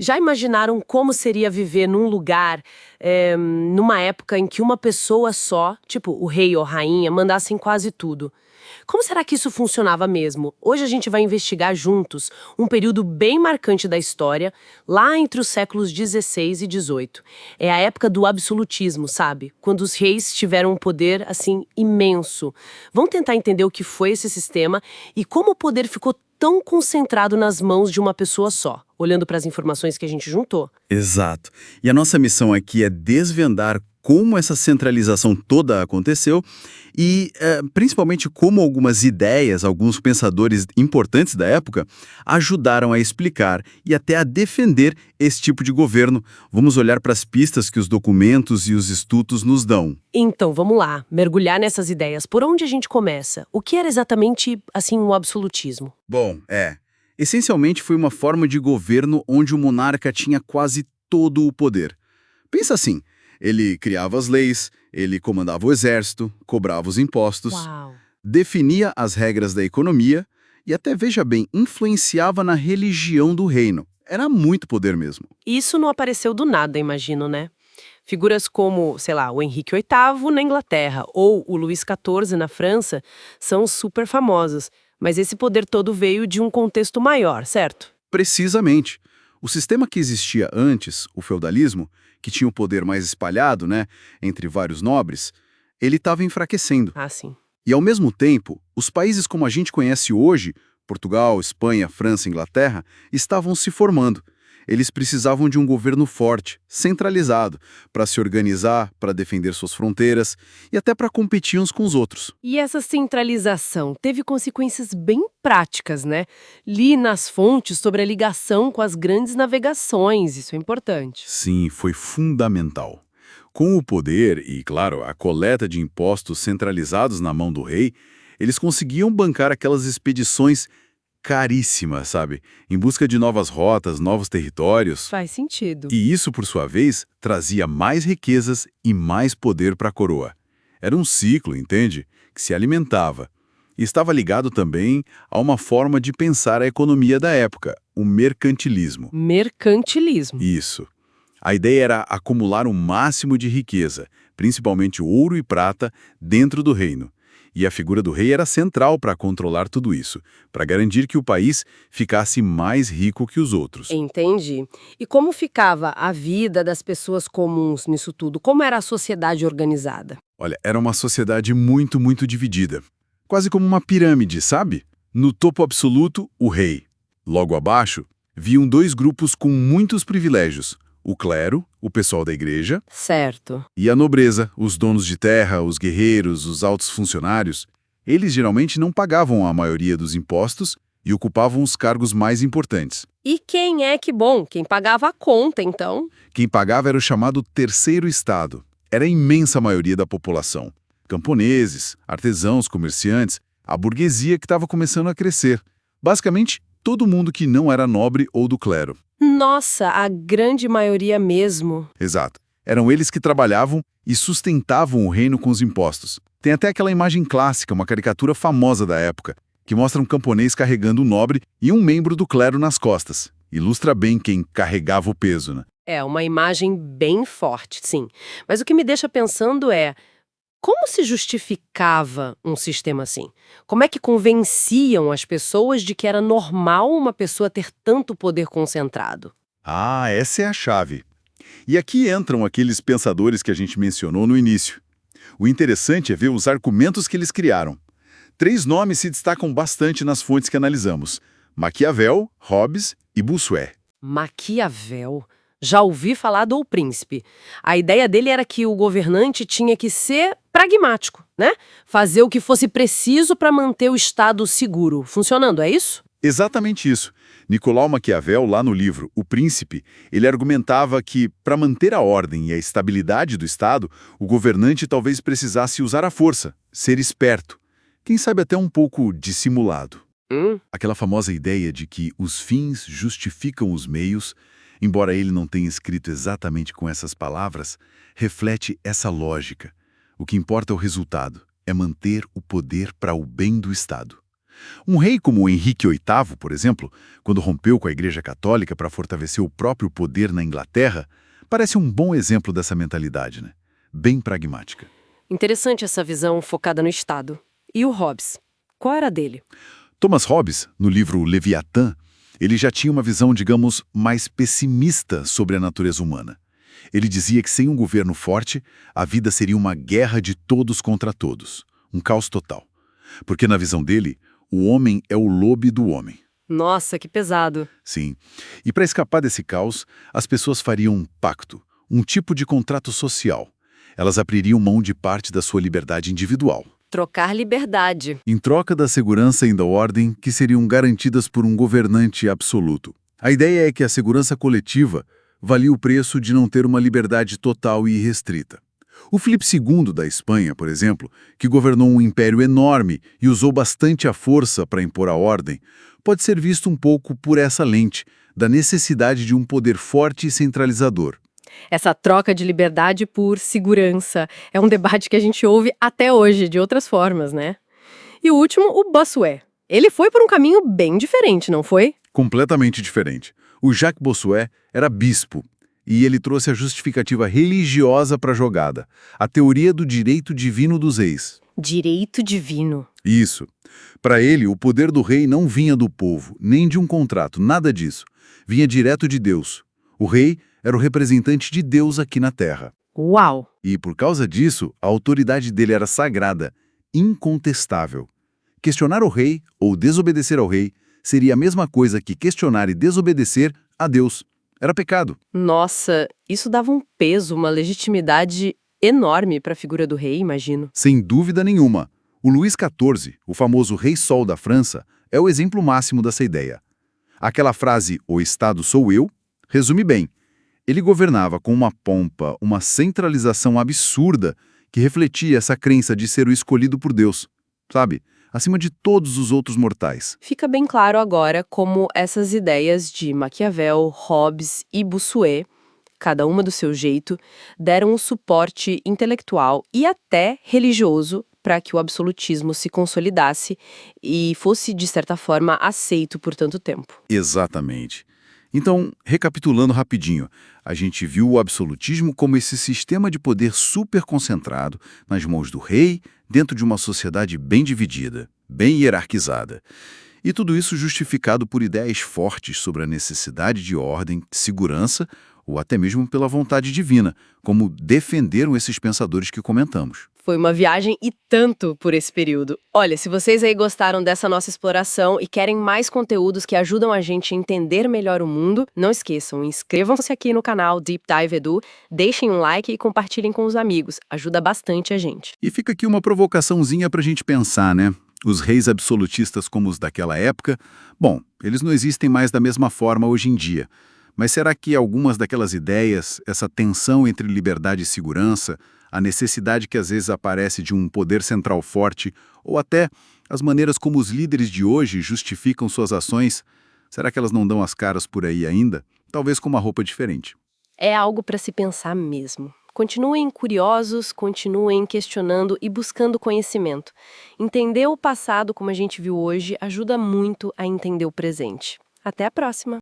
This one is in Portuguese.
Já imaginaram como seria viver num lugar, numa época em que uma pessoa só, tipo o rei ou rainha, mandasse em quase tudo? Como será que isso funcionava mesmo? Hoje a gente vai investigar juntos um período bem marcante da história, lá entre os séculos 16 e 18. É a época do absolutismo, sabe? Quando os reis tiveram um poder, assim, imenso. Vamos tentar entender o que foi esse sistema e como o poder ficou tão concentrado nas mãos de uma pessoa só, olhando para as informações que a gente juntou. Exato. E a nossa missão aqui é desvendar como essa centralização toda aconteceu e, principalmente, como algumas ideias, alguns pensadores importantes da época ajudaram a explicar e até a defender esse tipo de governo. Vamos olhar para as pistas que os documentos e os estudos nos dão. Então, vamos lá, mergulhar nessas ideias. Por onde a gente começa? O que era exatamente, assim, o absolutismo? Bom, essencialmente foi uma forma de governo onde o monarca tinha quase todo o poder. Pensa assim, ele criava as leis, ele comandava o exército, cobrava os impostos, Uau! definia as regras da economia e até, veja bem, influenciava na religião do reino. Era muito poder mesmo. Isso não apareceu do nada, imagino, né? Figuras como, sei lá, o Henrique VIII na Inglaterra ou o Luís XIV na França são super famosos, mas esse poder todo veio de um contexto maior, certo? Precisamente. O sistema que existia antes, o feudalismo, que tinha o poder mais espalhado, né, entre vários nobres, ele estava enfraquecendo. Ah, sim. E, ao mesmo tempo, os países como a gente conhece hoje, Portugal, Espanha, França, Inglaterra, estavam se formando. Eles precisavam de um governo forte, centralizado, para se organizar, para defender suas fronteiras e até para competir uns com os outros. E essa centralização teve consequências bem práticas, né? Li nas fontes sobre a ligação com as grandes navegações, isso é importante. Sim, foi fundamental. Com o poder e, claro, a coleta de impostos centralizados na mão do rei, eles conseguiam bancar aquelas expedições caríssimas, sabe? Em busca de novas rotas, novos territórios. Faz sentido. E isso, por sua vez, trazia mais riquezas e mais poder para a coroa. Era um ciclo, entende? Que se alimentava. E estava ligado também a uma forma de pensar a economia da época, o mercantilismo. Mercantilismo. Isso. A ideia era acumular o máximo de riqueza, principalmente ouro e prata, dentro do reino. E a figura do rei era central para controlar tudo isso, para garantir que o país ficasse mais rico que os outros. Entendi. E como ficava a vida das pessoas comuns nisso tudo? Como era a sociedade organizada? Olha, era uma sociedade muito, muito dividida. Quase como uma pirâmide, sabe? No topo absoluto, o rei. Logo abaixo, viam dois grupos com muitos privilégios. O clero, o pessoal da igreja, Certo. e a nobreza, os donos de terra, os guerreiros, os altos funcionários. Eles geralmente não pagavam a maioria dos impostos e ocupavam os cargos mais importantes. E quem é que, bom, quem pagava a conta, então? Quem pagava era o chamado terceiro estado. Era a imensa maioria da população. Camponeses, artesãos, comerciantes, a burguesia que estava começando a crescer. Basicamente, todo mundo que não era nobre ou do clero. Nossa, a grande maioria mesmo. Exato. Eram eles que trabalhavam e sustentavam o reino com os impostos. Tem até aquela imagem clássica, uma caricatura famosa da época, que mostra um camponês carregando um nobre e um membro do clero nas costas. Ilustra bem quem carregava o peso, né? É uma imagem bem forte, sim. Mas o que me deixa pensando é, como se justificava um sistema assim? Como é que convenciam as pessoas de que era normal uma pessoa ter tanto poder concentrado? Ah, essa é a chave. E aqui entram aqueles pensadores que a gente mencionou no início. O interessante é ver os argumentos que eles criaram. 3 nomes se destacam bastante nas fontes que analisamos: Maquiavel, Hobbes e Bossuet. Maquiavel. Já ouvi falar do O Príncipe. A ideia dele era que o governante tinha que ser pragmático, né? Fazer o que fosse preciso para manter o Estado seguro, funcionando, é isso? Exatamente isso. Nicolau Maquiavel, lá no livro O Príncipe, ele argumentava que, para manter a ordem e a estabilidade do Estado, o governante talvez precisasse usar a força, ser esperto, quem sabe até um pouco dissimulado. Aquela famosa ideia de que os fins justificam os meios, embora ele não tenha escrito exatamente com essas palavras, reflete essa lógica. O que importa é o resultado, é manter o poder para o bem do Estado. Um rei como Henrique VIII, por exemplo, quando rompeu com a Igreja Católica para fortalecer o próprio poder na Inglaterra, parece um bom exemplo dessa mentalidade, né? Bem pragmática. Interessante essa visão focada no Estado. E o Hobbes? Qual era a dele? Thomas Hobbes, no livro Leviatã, ele já tinha uma visão, digamos, mais pessimista sobre a natureza humana. Ele dizia que sem um governo forte, a vida seria uma guerra de todos contra todos, um caos total. Porque na visão dele, o homem é o lobo do homem. Nossa, que pesado. Sim. E para escapar desse caos, as pessoas fariam um pacto, um tipo de contrato social. Elas abririam mão de parte da sua liberdade individual, Trocar liberdade. em troca da segurança e da ordem que seriam garantidas por um governante absoluto. A ideia é que a segurança coletiva valia o preço de não ter uma liberdade total e irrestrita. O Filipe II da Espanha, por exemplo, que governou um império enorme e usou bastante a força para impor a ordem, pode ser visto um pouco por essa lente da necessidade de um poder forte e centralizador. Essa troca de liberdade por segurança é um debate que a gente ouve até hoje, de outras formas, né? E o último, o Bossuet. Ele foi por um caminho bem diferente, não foi? Completamente diferente. O Jacques Bossuet era bispo e ele trouxe a justificativa religiosa para a jogada, a teoria do direito divino dos reis. Direito divino. Isso. Para ele, o poder do rei não vinha do povo, nem de um contrato, nada disso. Vinha direto de Deus. O rei era o representante de Deus aqui na Terra. Uau! E, por causa disso, a autoridade dele era sagrada, incontestável. Questionar o rei ou desobedecer ao rei seria a mesma coisa que questionar e desobedecer a Deus. Era pecado. Nossa, isso dava um peso, uma legitimidade enorme para a figura do rei, imagino. Sem dúvida nenhuma. O Luís XIV, o famoso Rei Sol da França, é o exemplo máximo dessa ideia. Aquela frase, o Estado sou eu, resume bem. Ele governava com uma pompa, uma centralização absurda que refletia essa crença de ser o escolhido por Deus, sabe? Acima de todos os outros mortais. Fica bem claro agora como essas ideias de Maquiavel, Hobbes e Bossuet, cada uma do seu jeito, deram um suporte intelectual e até religioso para que o absolutismo se consolidasse e fosse, de certa forma, aceito por tanto tempo. Exatamente. Então, recapitulando rapidinho, a gente viu o absolutismo como esse sistema de poder super concentrado nas mãos do rei, dentro de uma sociedade bem dividida, bem hierarquizada. E tudo isso justificado por ideias fortes sobre a necessidade de ordem, segurança ou até mesmo pela vontade divina, como defenderam esses pensadores que comentamos. Foi uma viagem e tanto por esse período. Olha, se vocês aí gostaram dessa nossa exploração e querem mais conteúdos que ajudam a gente a entender melhor o mundo, não esqueçam, inscrevam-se aqui no canal Deep Dive Edu, deixem um like e compartilhem com os amigos. Ajuda bastante a gente. E fica aqui uma provocaçãozinha pra gente pensar, né? Os reis absolutistas como os daquela época, bom, eles não existem mais da mesma forma hoje em dia. Mas será que algumas daquelas ideias, essa tensão entre liberdade e segurança, a necessidade que às vezes aparece de um poder central forte, ou até as maneiras como os líderes de hoje justificam suas ações, será que elas não dão as caras por aí ainda? Talvez com uma roupa diferente. É algo para se pensar mesmo. Continuem curiosos, continuem questionando e buscando conhecimento. Entender o passado como a gente viu hoje ajuda muito a entender o presente. Até a próxima!